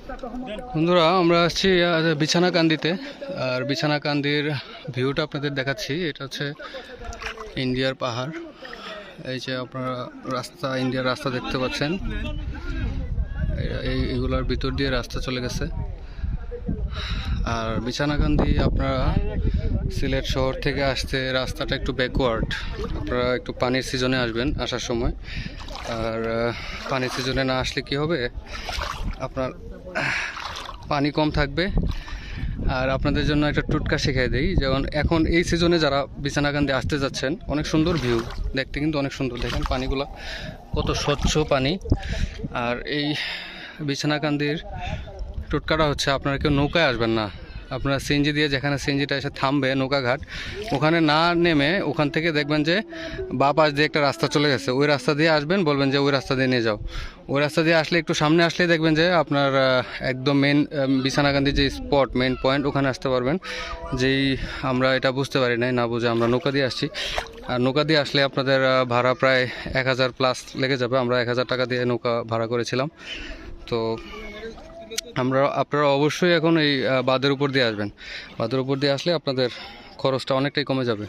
বন্ধুরা আমরা আসছি বিছানাকান্দিতে। আর বিছানাকান্দির ভিউটা আপনাদের দেখাচ্ছি। এটা হচ্ছে ইন্ডিয়ার পাহাড়। এই যে আপনারা রাস্তা, ইন্ডিয়ার রাস্তা দেখতে পাচ্ছেন। এইগুলোর ভিতর দিয়ে রাস্তা চলে গেছে। আর বিছানাকান্দি আপনারা সিলেট শহর থেকে আসতে রাস্তাটা একটু ব্যাকওয়ার্ড। আপনারা একটু পানির সিজনে আসবেন আসার সময়। আর পানির সিজনে না আসলে কি হবে, আপনার পানি কম থাকবে। আর আপনাদের জন্য একটা টোটকা শিখিয়ে দিই, যেমন এখন এই সিজনে যারা বিছানাকান্দি আসতে যাচ্ছেন, অনেক সুন্দর ভিউ দেখতে, কিন্তু অনেক সুন্দর। দেখেন পানিগুলো কত স্বচ্ছ পানি। আর এই বিছানাকান্দির টোটকাটা হচ্ছে, আপনারা কেউ নৌকায় আসবেন না। আপনারা সিএনজি দিয়ে, যেখানে সিএনজিটা এসে থামবে নৌকাঘাট, ওখানে না নেমে ওখান থেকে দেখবেন যে বাঁ পাশ দিয়ে একটা রাস্তা চলে গেছে, ওই রাস্তা দিয়ে আসবেন, বলবেন যে ওই রাস্তা দিয়ে নিয়ে যাও। ওই রাস্তা দিয়ে আসলে একটু সামনে আসলে দেখবেন যে আপনার একদম মেন বিছানাকান্দি যে স্পট, মেন পয়েন্ট, ওখানে আসতে পারবেন। যেই আমরা এটা বুঝতে পারি নাই, না বুঝে আমরা নৌকা দিয়ে আসছি। আর নৌকা দিয়ে আসলে আপনাদের ভাড়া প্রায় 1000 প্লাস লেগে যাবে। আমরা 1000 টাকা দিয়ে নৌকা ভাড়া করেছিলাম। তো আপনারা অবশ্যই এখন এই বাঁধের উপর দিয়ে আসবেন। বাঁধের উপর দিয়ে আসলে আপনাদের খরচটা অনেকটাই কমে যাবে।